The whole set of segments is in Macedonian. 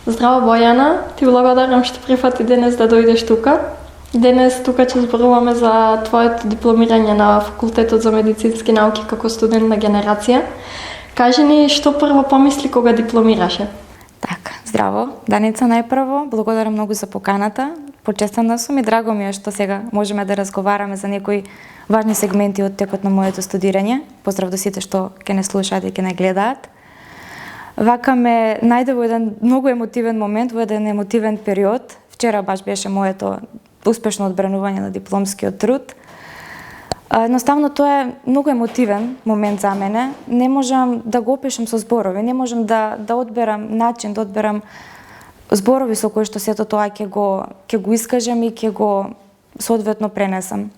Здраво, Бојана, ти благодарам што прифати денес да дојдеш тука. Денес тука ќе зборуваме за твоето дипломирање на Факултетот за медицински науки како студент на генерација. Кажи ни што прво помисли кога дипломираше? Така, здраво. Даница, најпрво, благодарам многу за поканата. Почестена сум и драго ми е што сега можеме да разговараме за некои важни сегменти од текот на моето студирање. Поздрав до сите што ќе не слушаат и ќе не гледаат. Вака ме најде во еден многу емотивен момент, во еден емотивен период. Вчера баш беше моето успешно одбранување на дипломскиот труд. Едноставно тоа е многу емотивен момент за мене. Не можам да го опишам со зборови, не можам да одберам начин, да одберам зборови со кои што сето тоа ќе го искажам и ќе го соодветно пренесам.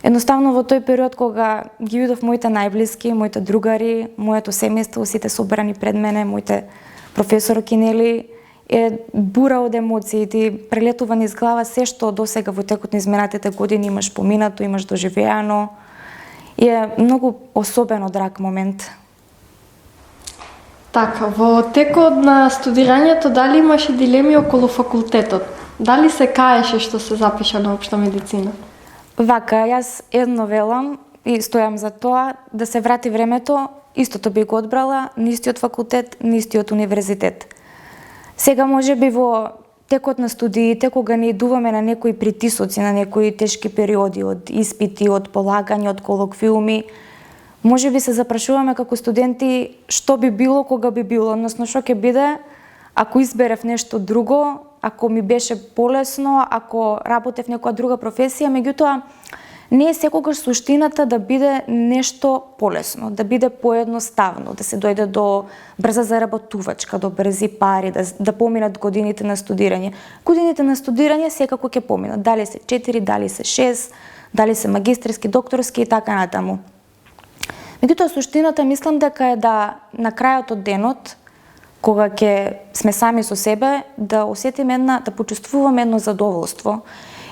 Едноставно во тој период кога ги видов моите најблиски, моите другари, моето семејство, сите собрани пред мене, моите професорки, нели, е бура од емоции, ти прелетува низ глава се што досега во текот на изминатите години имаш поминато, имаш доживеано. И е многу особено драг момент. Така, во текот на студирањето дали имаше дилеми околу факултетот? Дали се каеше што се запиша на општа медицина? Вака, јас едно велам и стојам за тоа, да се врати времето, истото би го одбрала, ни истиот факултет, ни истиот универзитет. Сега може би во текот на студиите, кога не идуваме на некои притисоци, на некои тешки периоди од испити, од полагање, од колоквиуми, може би се запрашуваме како студенти што би било кога би било, односно што ќе биде ако изберев нешто друго, ако ми беше полесно, ако работев некоја друга професија, меѓутоа не е секогаш суштината да биде нешто полесно, да биде поедноставно, да се дојде до брза заработувачка, до брзи пари, да поминат годините на студирање. Годините на студирање секако ќе поминат, дали се 4, дали се 6, дали се магистерски, докторски и така натаму. Меѓутоа суштината мислам дека е да на крајот од денот, кога ќе сме сами со себе, да осетиме да почувствуваме едно задоволство,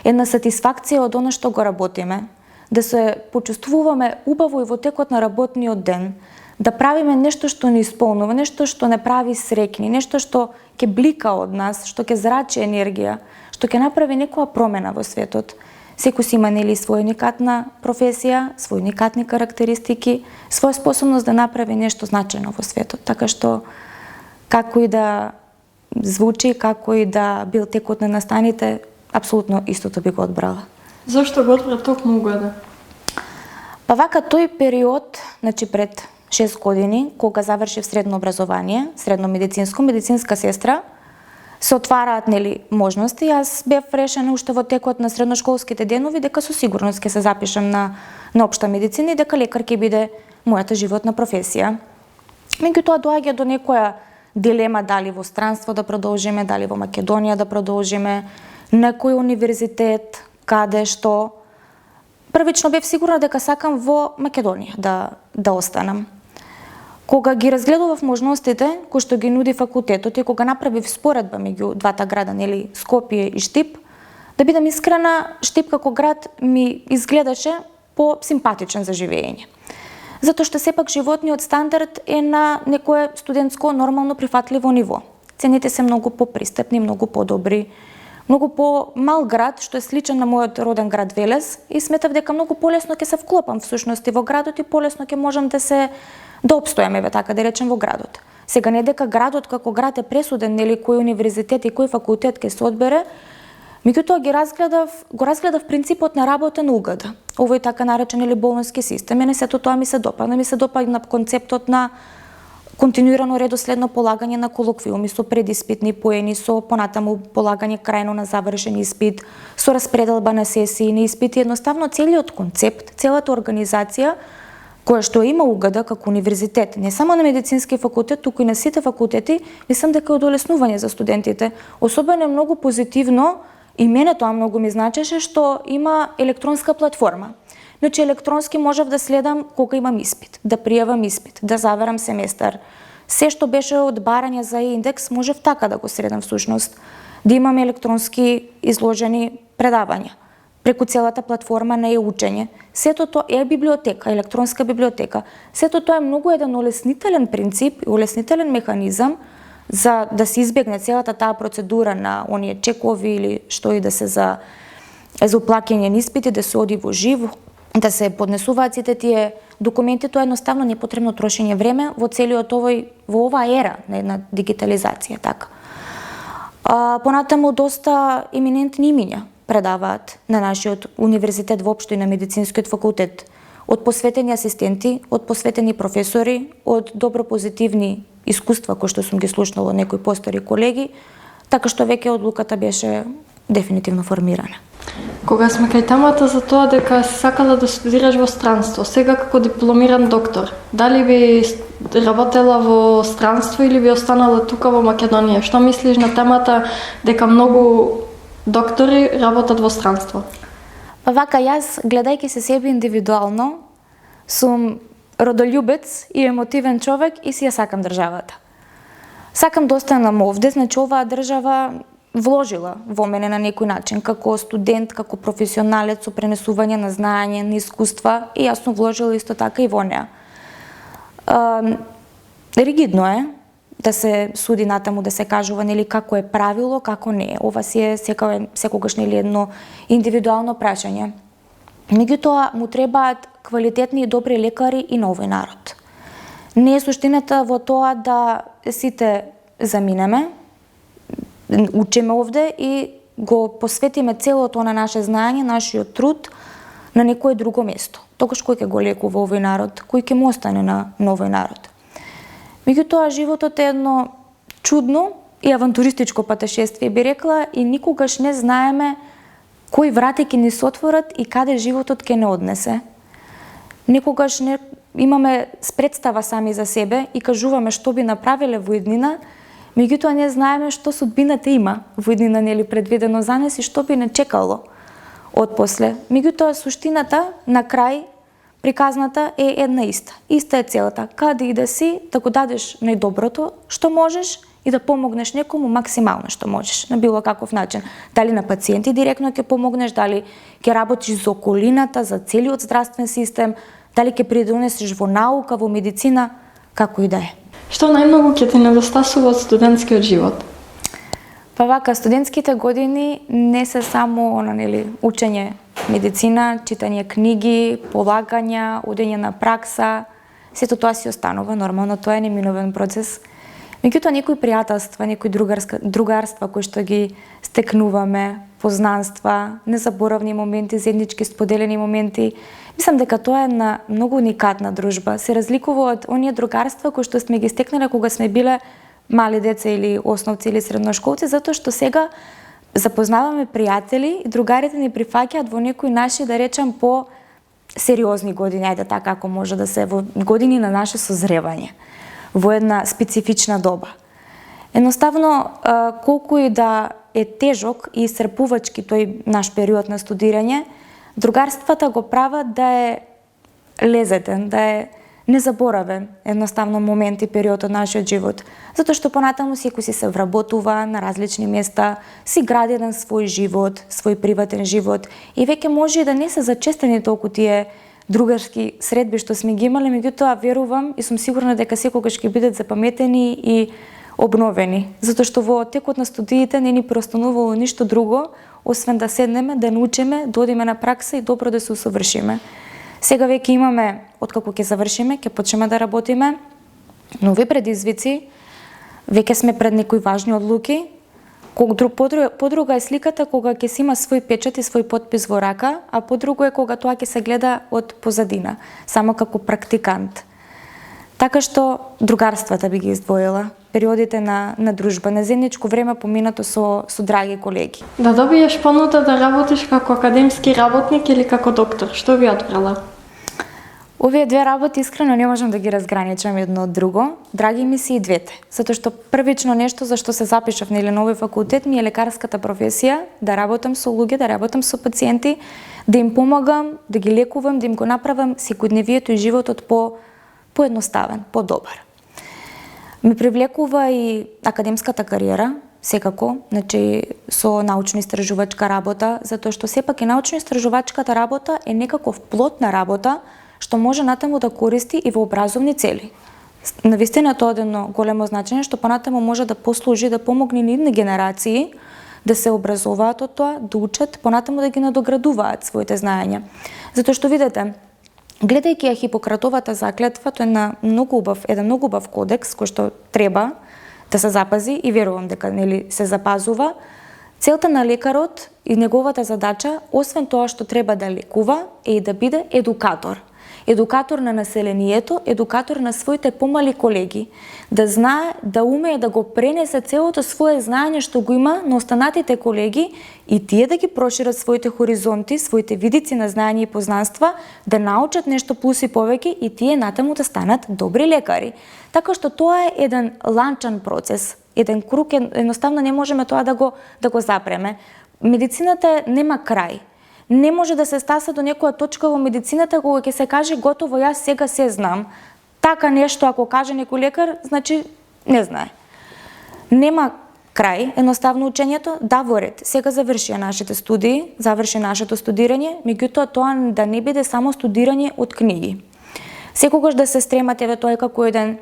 една сатисфакција од оно што го работиме, да се почувствуваме убаво и во текот на работниот ден, да правиме нешто што ни исполнува, нешто што не прави среќни, нешто што ќе блика од нас, што ќе зрачи енергија, што ќе направи некоја промена во светот. Секој си има нели своја уникатна професија, свои уникатни карактеристики, своја способност да направи нешто значајно во светот. Така што како и да звучи, како и да бил текот на настаните, апсолутно истото би го одбрала. Зошто го одбра токму УГД? Па вака тој период, значи пред 6 години, кога завршив средно образование, средно медицинско, медицинска сестра, се отвараат нели можности. Јас бев решена уште во текот на средношколските денови дека со сигурност ќе се запишам на општа медицина и дека лекар ќе биде мојата животна професија. Меѓутоа доаѓа до некоја дилема дали во странство да продолжиме, дали во Македонија да продолжиме, некој универзитет, каде, што. Првично бев сигурна дека сакам во Македонија да останам. Кога ги разгледував можностите кои што ги нуди факултетот и кога направив споредба меѓу двата града, нели Скопје и Штип, да бидам искрена, Штип како град ми изгледаше по-симпатичен за живење. Затоа што сепак животниот стандард е на некое студентско нормално прифатливо ниво. Цените се многу попристапни, многу подобри, многу по-мал град, што е сличен на мојот роден град Велес, и сметав дека многу полесно ќе се вклопам всушност во градот и полесно ќе можам да обстојам, еве така да речем, во градот. Сега не дека градот како град е пресуден, нели кој универзитет и кој факултет ќе се одбере, меѓутоа го разгледав принципот на работа на УГД. Овој така наречен или болонски систем. Мене сето тоа ми се допадна концептот на континуирано редоследно полагање на колоквиуми со предиспитни поени, со понатаму полагање крајно на завршен испит, со распределба на сесии на испити, едноставно целиот концепт, целата организација која што има УГД како универзитет, не само на медицински факултет, туку и на сите факултети, мислам дека е од олеснување за студентите. Особено е многу позитивно и мене тоа многу ми значеше што има електронска платформа. Значи електронски можев да следам кога имам испит, да пријавам испит, да заверам семестар. Се што беше од барање за индекс, можев така да го следам всушност, да имам електронски изложени предавања преку целата платформа на e-учење. Сето тоа е библиотека, електронска библиотека. Сето тоа е многу еден олеснителен принцип и олеснителен механизам за да се избегне целата таа процедура на оние чекови или што и да се за оплакање на испити, да се оди во живо, да се поднесуваат сите тие документи, тоа едноставно не е потребно трошење време во целиот во оваа ера на една дигитализација, така. Понатаму доста еминентни имиња предаваат на нашиот универзитет воопшто и на медицинскиот факултет. Од посветени асистенти, од посветени професори, од добро позитивни искуства кои што сум ги слушнала од некои постари колеги, така што веќе одлуката беше дефинитивно формирана. Кога сме кај темата за тоа дека си сакала да студираш во странство, сега како дипломиран доктор, дали би работела во странство или би останала тука во Македонија? Што мислиш на темата дека многу доктори работат во странство? Па вака, јас, гледајќи се себе индивидуално, сум родолюбец и емотивен човек и си ја сакам државата. Сакам да останам овде, значи оваа држава вложила во мене на некој начин, како студент, како професионалец со пренесување на знаење, на искуства, и јас сум вложила исто така и во неа. Ригидно е да се суди натаму, да се кажува нели како е правило, како не е. Ова си е секогаш нели едно индивидуално прашање. Меѓутоа му требаат квалитетни и добри лекари и на овој народ. Не е суштината во тоа да сите заминеме, учиме овде и го посветиме целото на наше знаење, нашиот труд на некое друго место. Тогаш кој ќе го лекува овој народ, кој ќе му остане на овој народ. Меѓутоа животот е едно чудно и авантуристичко патешествие, би рекла, и никогаш не знаеме кои врати ќе ни се отворат и каде животот ќе не однесе. Никогаш не имаме представа сами за себе и кажуваме што би направиле во иднина, меѓутоа не знаеме што судбината има во иднина, нели предвидено за нас и што би не чекало отпосле. Меѓутоа суштината на крај приказната е една иста. Иста е целата. Каде и да си, да го дадеш најдоброто што можеш и да помогнеш некому максимално што можеш, на било каков начин. Дали на пациенти директно ќе помогнеш, дали ќе работиш за околината, за целиот здравствен систем, дали ќе придонесеш во наука, во медицина, како и да е. Што најмногу ќе ти недостасува од студентскиот живот? Па вака, студентските години не се само учење медицина, читање книги, полагања, одење на пракса, сето тоа си останува, нормално, тоа е неминовен процес. Меѓутоа некои пријателства, некои другарства кои што ги стекнуваме, познанства, незаборавни моменти, заеднички споделени моменти, мислам дека тоа е една многу уникатна дружба. Се разликува од оние другарства кои што сме ги стекнале кога сме биле мали деца или основци или средношколци, затоа што сега запознаваме пријатели и другарите ни прифаќаат во некои наши, да речам, по сериозни години, ајде така ако може да се, во години на наше созревање, во една специфична доба. Едноставно, колку и да е тежок и исцрпувачки тој наш период на студирање, другарствата го прават да е лезетен, да е незаборавен едноставно момент и период од нашиот живот. Затоа што понатаму секој си се вработува на различни места, си гради еден свој живот, свој приватен живот и веќе може и да не се зачестени толку тие другарски средби што сме ги имале, меѓутоа верувам и сум сигурна дека секогаш ќе бидат запаметени и обновени, затоа што во текот на студиите не ни преостанувало ништо друго, освен да седнеме, да научиме, да одиме на пракса и добро да се усовршиме. Сега веќе имаме, откако ќе завршиме, ќе почнеме да работиме, нови предизвици, веќе сме пред некои важни одлуки. Подруга е сликата кога ќе се има свој печат и свој подпис во рака, а подруго е кога тоа ќе се гледа од позадина, само како практикант. Така што другарствата би ги издвоила, периодите на дружба, на заедничко време поминато со драги колеги. Да добиеш понуда да работиш како академски работник или како доктор, што би одбрала? Овие две работи искрено не можам да ги разграничам едно од друго. Драги ми се и двете, затоа што првично нешто за што се запишав на нови факултет ми е лекарската професија, да работам со луѓе, да работам со пациенти, да им помагам, да ги лекувам, да им го направам секојдневието и животот поедноставен, подобар. Ме привлекува и академската кариера, секако, значи со научно-истражувачка работа, затоа што сепак и научно-истражувачката работа е некаков плод на работа што може натаму да користи и во образовни цели. Навистина тоа е едно големо значење што понатаму може да послужи да помогне на идни генерации да се образуваат од тоа, да учат, понатаму да ги надоградуваат своите знаења. Затоа што видете, гледајќи ја Хипократовата заклетва, тоа е еден многу убав кодекс кој што треба да се запази и верувам дека се запазува. Целта на лекарот и неговата задача, освен тоа што треба да лекува, е и да биде едукатор. Едукатор на населението, едукатор на своите помали колеги, да знае, да умее да го пренесе целото свое знаење што го има на останатите колеги и тие да ги прошират своите хоризонти, своите видици на знаење и познанства, да научат нешто плюс и повеќе и тие натаму да станат добри лекари. Така што тоа е еден ланчан процес, еден круг, едноставно не можеме тоа да го запреме. Медицината нема крај. Не може да се стаса до некоја точка во медицината кога ќе се каже готово, јас сега се знам. Така нешто ако каже некој лекар, значи не знае. Нема крај, едноставно учењето, да во ред. Сега завршија нашите студии, заврши нашето студирање, меѓутоа тоа да не биде само студирање од книги. Секогаш да се стремате, тоа е како еден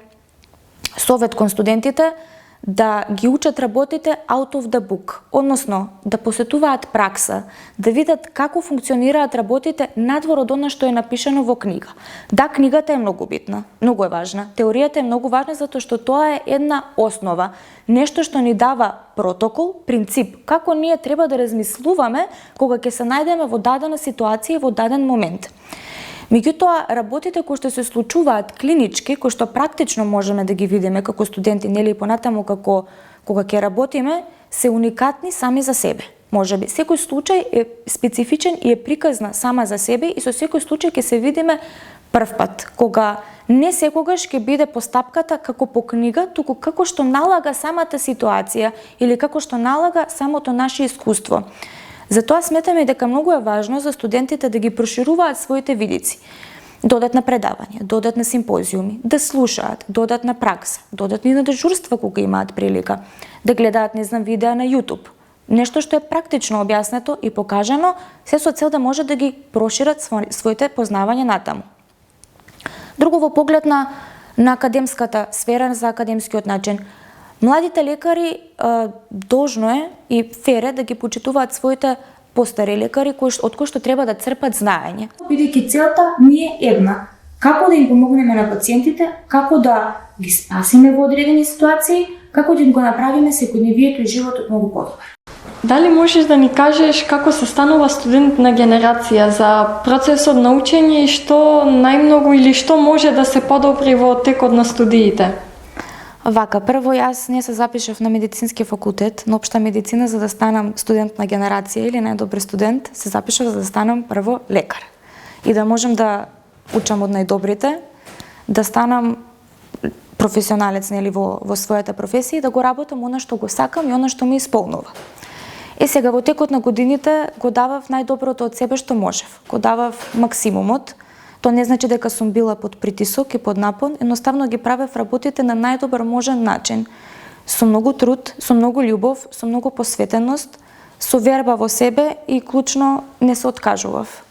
совет кон студентите, да ги учат работите out of the book, односно да посетуваат пракса, да видат како функционираат работите надвор од она што е напишано во книга. Да, книгата е многу битна, многу е важна. Теоријата е многу важна затоа што тоа е една основа, нешто што ни дава протокол, принцип, како ние треба да размислуваме кога ќе се најдеме во дадена ситуација и во даден момент. Меѓутоа, работите кои што се случуваат клинички, кои што практично можеме да ги видиме како студенти, нели и понатаму кога ќе работиме, се уникатни сами за себе. Можеби секој случај е специфичен и е приказна сама за себе и со секој случај ќе се видиме прв пат, кога не секогаш ќе биде постапката како по книга, туку како што налага самата ситуација или како што налага самото наше искуство. Затоа сметаме дека многу е важно за студентите да ги прошируваат своите видици. Додат на предавања, додат на симпозиуми, да слушаат, додат на пракса, додат и на дежурства кога имаат прилика, да гледаат, видеа на YouTube. Нешто што е практично објаснето и покажано, се со цел да може да ги прошират своите познавања натаму. Друго во поглед на академската сфера, за академскиот начин, младите лекари должно е и фер е да ги почитуваат своите постари лекари од кои што треба да црпат знаење. Бидејќи целта ни е една, како да им помогнеме на пациентите, како да ги спасиме во одредени ситуации, како да им го направиме секојдневието и животот многу подобар. Дали можеш да ни кажеш како се станува студент на генерација, за процесот на учење и што најмногу или што може да се подобри во текот на студиите? Вака, прво јас не се запишав на медицински факултет на општа медицина за да станам студент на генерација или најдобри студент, се запишав за да станам прво лекар. И да можам да учам од најдобрите, да станам професионалец во својата професија и да го работам она што го сакам и она што ме исполнува. Сега во текот на годините го давав најдоброто од себе што можев. Го давав максимумот. Тоа не значи дека сум била под притисок и под напон, едноставно ги правев работите на најдобар можен начин. Со многу труд, со многу љубов, со многу посветеност, со верба во себе и клучно не се откажував.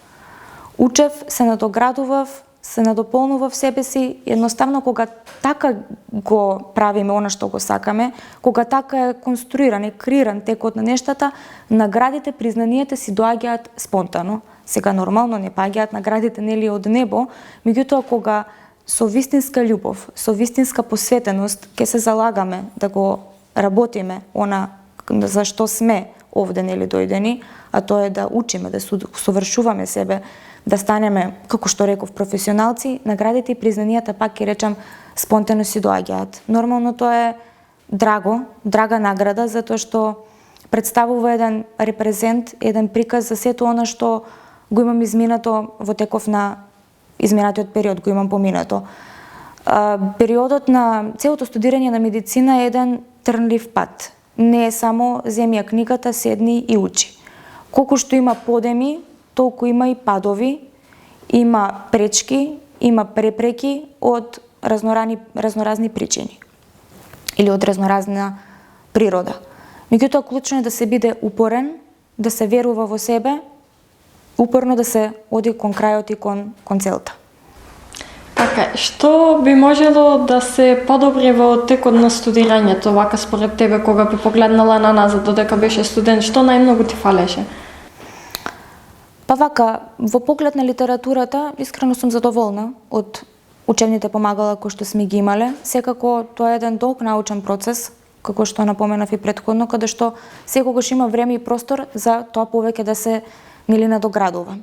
Учев, се надоградував, се надополнував себе си, едноставно кога така го правиме она што го сакаме, кога така е конструиран и креиран текот на нештата, наградите, признанието си доаѓаат спонтано. Сега нормално не паѓаат наградите нели од небо, меѓутоа кога со вистинска љубов, со вистинска посветеност ќе се залагаме да го работиме она за што сме овде нели дојдени, а тоа е да учиме, да совршуваме себе, да станеме, како што реков, професионалци, наградите и признанијата пак ќе речам спонтано си доаѓаат. Нормално тоа е драга награда затоа што представува еден репрезент, еден приказ за сето она што го имам изминато во теков на изминатиот период, го имам поминато. Периодот на целото студирање на медицина е еден трнлив пат. Не е само земи ја книгата, седни и учи. Колку што има подеми, толку има и падови, има пречки, има препреки од разноразни причини или од разноразна природа. Меѓутоа, клучно е да се биде упорен, да се верува во себе, упорно да се оди кон крајот и кон целта. Така, што би можело да се подобри во текот на студирањето, вака според тебе, кога би погледнала на назад, додека беше студент, што најмногу ти фалеше? Па вака, во поглед на литературата, искрено сум задоволна од учебните помагала кои што сме ги имале. Секако тоа е еден долг научен процес, како што напоменав и претходно, каде што секогаш има време и простор за тоа повеќе да се надоградува.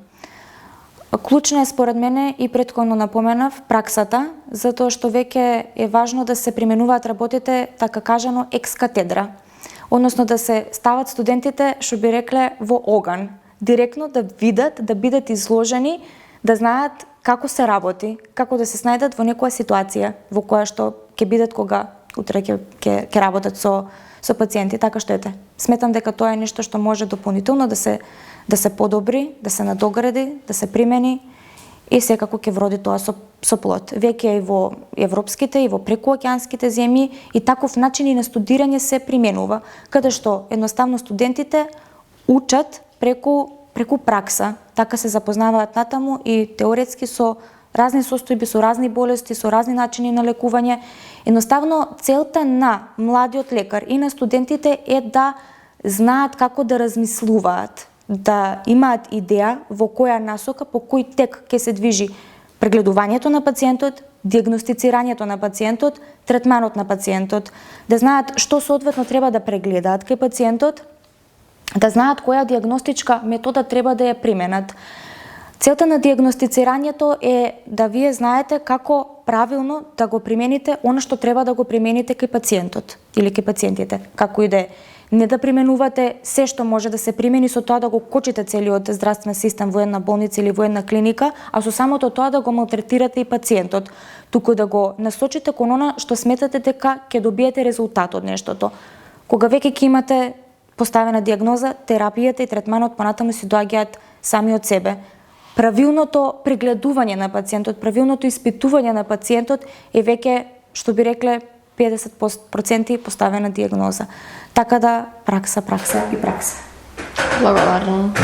Клучна е според мене и претходно напоменав праксата, затоа што веќе е важно да се применуваат работите, така кажано, екс катедра. Односно да се стават студентите, што би рекле, во оган. Директно да видат, да бидат изложени, да знаат како се работи, како да се снајдат во некоја ситуација во која што ќе бидат кога утре ќе работат со пациенти, така што ете. Сметам дека тоа е нешто што може дополнително да се подобри, да се надогради, да се примени и секако ќе вроди тоа со плод. Веќе и во европските и во прекуокеанските земји и таков начин и на студирање се применува, каде што едноставно студентите учат преку пракса, така се запознаваат натаму и теоретски со разни состојби, со разни болести, со разни начини на лекување. Едноставно, целта на младиот лекар и на студентите е да знаат како да размислуваат, да имаат идеја во која насока, по кој тек ќе се движи прегледувањето на пациентот, диагностицирањето на пациентот, третманот на пациентот, да знаат што соодветно треба да прегледаат кај пациентот, да знаат која диагностичка метода треба да ја применат. Целта на диагностицирањето е да вие знаете како правилно да го примените она што треба да го примените кај пациентот или кај пациентите, како и да е. Не да применувате се што може да се примени со тоа да го кочите целиот здравствен систем во една болница или во една клиника, а со самото тоа да го малтретирате и пациентот, туку да го насочите кон она што сметате дека ќе добиете резултат од нештото. Кога веќе ќе имате поставена диагноза, терапијата и третманот понатаму си доаѓаат сами од себе. Правилното прегледување на пациентот, правилното испитување на пациентот е веќе, што би рекле, 50% поставена диагноза. Така да пракса и пракса. Благодарам.